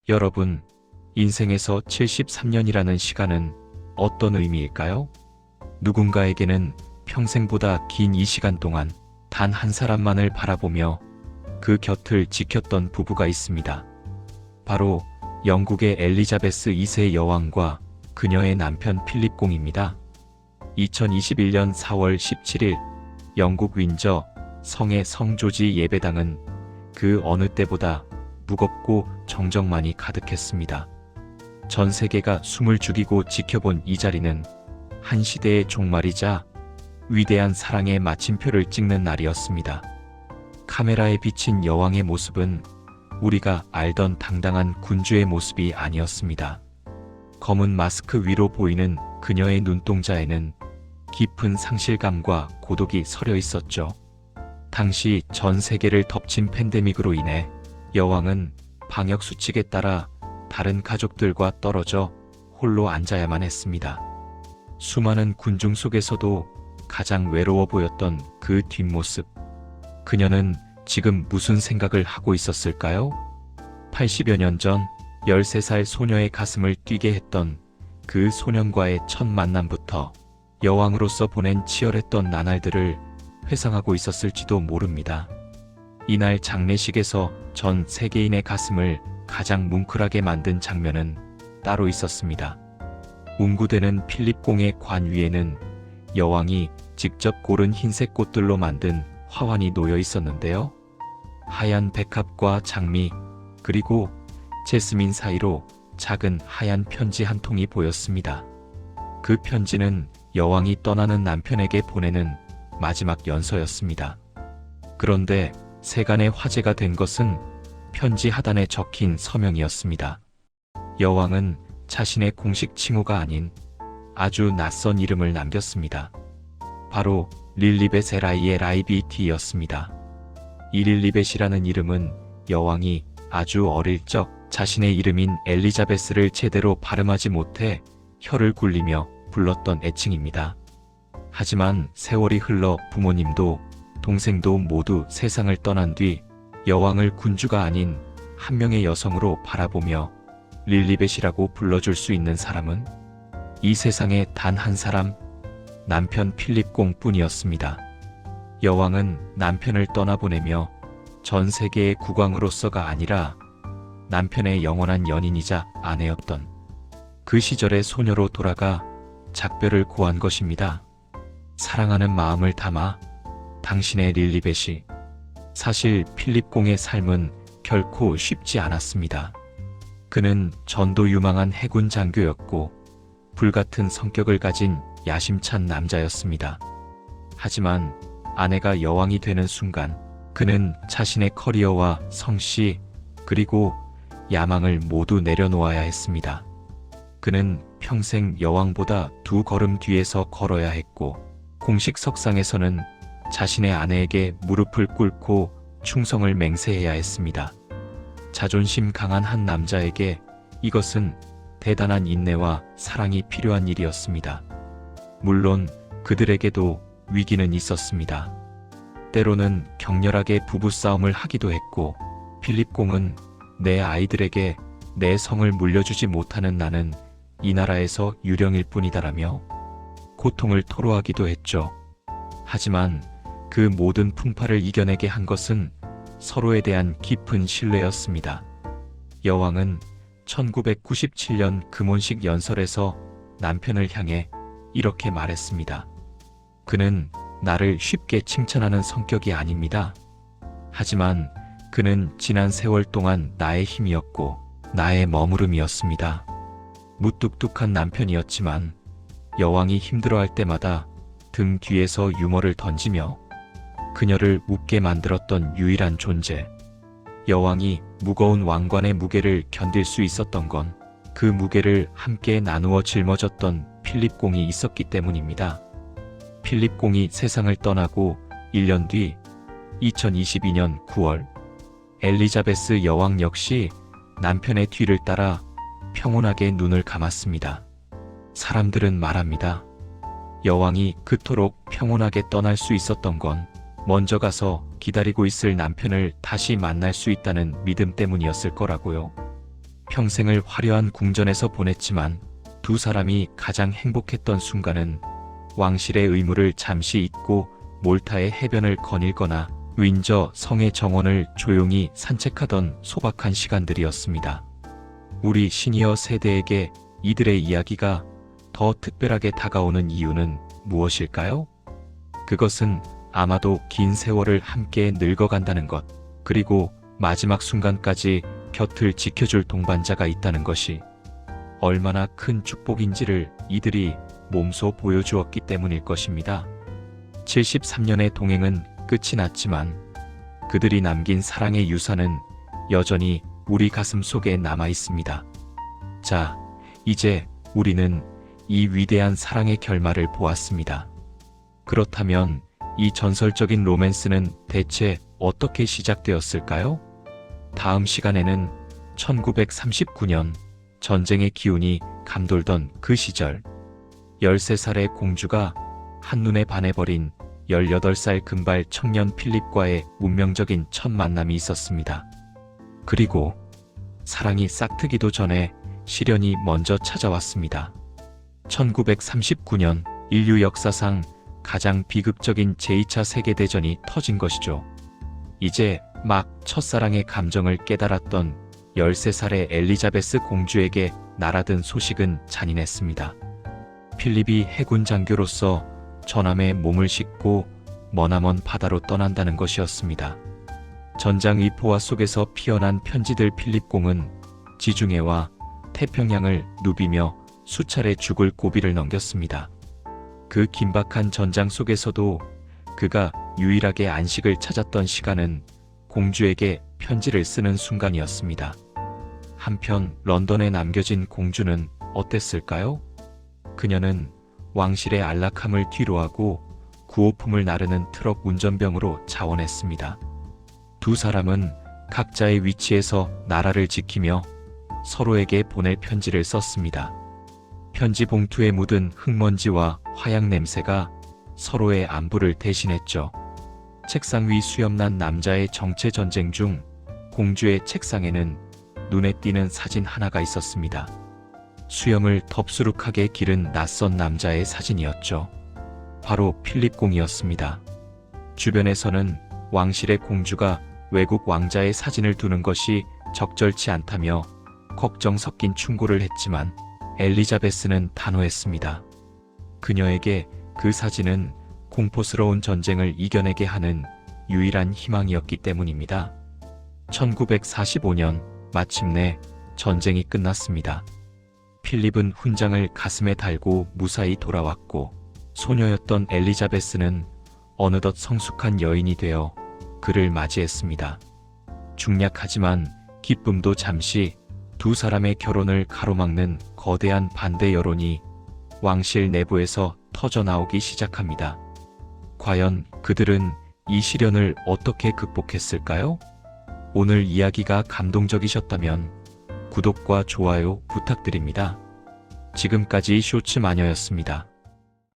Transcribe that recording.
여러분, 인생에서 73년이라는 시간은 어떤 의미일까요? 누군가에게는 평생보다 긴 이 시간 동안 단 한 사람만을 바라보며 그 곁을 지켰던 부부가 있습니다. 바로 영국의 엘리자베스 2세 여왕과 그녀의 남편 필립 공입니다. 2021년 4월 17일 영국 윈저 성의 성조지 예배당은 그 어느 때보다 무겁고 정적만이 가득했습니다. 전 세계가 숨을 죽이고 지켜본 이 자리는 한 시대의 종말이자 위대한 사랑의 마침표를 찍는 날이었습니다. 카메라에 비친 여왕의 모습은 우리가 알던 당당한 군주의 모습이 아니었습니다. 검은 마스크 위로 보이는 그녀의 눈동자에는 깊은 상실감과 고독이 서려 있었죠. 당시 전 세계를 덮친 팬데믹으로 인해 여왕은 방역수칙에 따라 다른 가족들과 떨어져 홀로 앉아야만 했습니다. 수많은 군중 속에서도 가장 외로워 보였던 그 뒷모습. 그녀는 지금 무슨 생각을 하고 있었을까요? 80여 년 전 13살 소녀의 가슴을 뛰게 했던 그 소년과의 첫 만남부터 여왕으로서 보낸 치열했던 나날들을 회상하고 있었을지도 모릅니다. 이날 장례식에서 전 세계인의 가슴을 가장 뭉클하게 만든 장면은 따로 있었습니다. 운구되는 필립 공의 관 위에는 여왕이 직접 고른 흰색 꽃들로 만든 화환이 놓여 있었는데요. 하얀 백합과 장미, 그리고 제스민 사이로 작은 하얀 편지 한 통이 보였습니다. 그 편지는 여왕이 떠나는 남편에게 보내는 마지막 연서였습니다. 그런데 세간의 화제가 된 것은 편지 하단에 적힌 서명이었습니다. 여왕은 자신의 공식 칭호가 아닌 아주 낯선 이름을 남겼습니다. 바로 릴리벳 에라이의 라이비티였습니다. 이 릴리벳이라는 이름은 여왕이 아주 어릴 적 자신의 이름인 엘리자베스를 제대로 발음하지 못해 혀를 굴리며 불렀던 애칭입니다. 하지만 세월이 흘러 부모님도 동생도 모두 세상을 떠난 뒤 여왕을 군주가 아닌 한 명의 여성으로 바라보며 릴리벳이라고 불러줄 수 있는 사람은 이 세상에 단 한 사람, 남편 필립 공뿐이었습니다. 여왕은 남편을 떠나보내며 전 세계의 국왕으로서가 아니라 남편의 영원한 연인이자 아내였던 그 시절의 소녀로 돌아가 작별을 고한 것입니다. 사랑하는 마음을 담아 당신의 릴리벳이. 사실 필립 공의 삶은 결코 쉽지 않았습니다. 그는 전도 유망한 해군 장교였고 불같은 성격을 가진 야심찬 남자였습니다. 하지만 아내가 여왕이 되는 순간 그는 자신의 커리어와 성씨 그리고 야망을 모두 내려놓아야 했습니다. 그는 평생 여왕보다 두 걸음 뒤에서 걸어야 했고 공식 석상에서는 자신의 아내에게 무릎을 꿇고 충성을 맹세해야 했습니다. 자존심 강한 한 남자에게 이것은 대단한 인내와 사랑이 필요한 일이었습니다. 물론 그들에게도 위기는 있었습니다. 때로는 격렬하게 부부싸움을 하기도 했고 필립 공은 내 아이들에게 내 성을 물려주지 못하는 나는 이 나라에서 유령일 뿐이다라며 고통을 토로하기도 했죠. 하지만 그 모든 풍파를 이겨내게 한 것은 서로에 대한 깊은 신뢰였습니다. 여왕은 1997년 금혼식 연설에서 남편을 향해 이렇게 말했습니다. 그는 나를 쉽게 칭찬하는 성격이 아닙니다. 하지만 그는 지난 세월 동안 나의 힘이었고 나의 머무름이었습니다. 무뚝뚝한 남편이었지만 여왕이 힘들어할 때마다 등 뒤에서 유머를 던지며 그녀를 웃게 만들었던 유일한 존재. 여왕이 무거운 왕관의 무게를 견딜 수 있었던 건 그 무게를 함께 나누어 짊어졌던 필립 공이 있었기 때문입니다. 필립 공이 세상을 떠나고 1년 뒤 2022년 9월 엘리자베스 여왕 역시 남편의 뒤를 따라 평온하게 눈을 감았습니다. 사람들은 말합니다. 여왕이 그토록 평온하게 떠날 수 있었던 건 먼저 가서 기다리고 있을 남편을 다시 만날 수 있다는 믿음 때문이었을 거라고요. 평생을 화려한 궁전에서 보냈지만 두 사람이 가장 행복했던 순간은 왕실의 의무를 잠시 잊고 몰타의 해변을 거닐거나 윈저 성의 정원을 조용히 산책하던 소박한 시간들이었습니다. 우리 시니어 세대에게 이들의 이야기가 더 특별하게 다가오는 이유는 무엇일까요? 그것은 아마도 긴 세월을 함께 늙어간다는 것, 그리고 마지막 순간까지 곁을 지켜줄 동반자가 있다는 것이 얼마나 큰 축복인지를 이들이 몸소 보여주었기 때문일 것입니다. 73년의 동행은 끝이 났지만 그들이 남긴 사랑의 유산은 여전히 우리 가슴 속에 남아 있습니다. 자, 이제 우리는 이 위대한 사랑의 결말을 보았습니다. 그렇다면 이 전설적인 로맨스는 대체 어떻게 시작되었을까요? 다음 시간에는 1939년 전쟁의 기운이 감돌던 그 시절 13살의 공주가 한눈에 반해버린 18살 금발 청년 필립과의 운명적인 첫 만남이 있었습니다. 그리고 사랑이 싹트기도 전에 시련이 먼저 찾아왔습니다. 1939년 인류 역사상 가장 비극적인 제2차 세계대전이 터진 것이죠. 이제 막 첫사랑의 감정을 깨달았던 13살의 엘리자베스 공주에게 날아든 소식은 잔인했습니다. 필립이 해군 장교로서 전함에 몸을 싣고 머나먼 바다로 떠난다는 것이었습니다. 전장 위포화 속에서 피어난 편지들 필립공은 지중해와 태평양을 누비며 수차례 죽을 고비를 넘겼습니다. 그 긴박한 전장 속에서도 그가 유일하게 안식을 찾았던 시간은 공주에게 편지를 쓰는 순간이었습니다. 한편 런던에 남겨진 공주는 어땠을까요? 그녀는 왕실의 안락함을 뒤로하고 구호품을 나르는 트럭 운전병으로 자원했습니다. 두 사람은 각자의 위치에서 나라를 지키며 서로에게 보낼 편지를 썼습니다. 편지 봉투에 묻은 흙먼지와 화약 냄새가 서로의 안부를 대신했죠. 책상 위 수염난 남자의 정체 전쟁 중 공주의 책상에는 눈에 띄는 사진 하나가 있었습니다. 수염을 덥수룩하게 기른 낯선 남자의 사진이었죠. 바로 필립공이었습니다. 주변에서는 왕실의 공주가 외국 왕자의 사진을 두는 것이 적절치 않다며 걱정 섞인 충고를 했지만 엘리자베스는 단호했습니다. 그녀에게 그 사진은 공포스러운 전쟁을 이겨내게 하는 유일한 희망이었기 때문입니다. 1945년 마침내 전쟁이 끝났습니다. 필립은 훈장을 가슴에 달고 무사히 돌아왔고 소녀였던 엘리자베스는 어느덧 성숙한 여인이 되어 그를 맞이했습니다. 중략하지만 기쁨도 잠시 두 사람의 결혼을 가로막는 거대한 반대 여론이 왕실 내부에서 터져나오기 시작합니다. 과연 그들은 이 시련을 어떻게 극복했을까요? 오늘 이야기가 감동적이셨다면 구독과 좋아요 부탁드립니다. 지금까지 쇼츠 마녀였습니다.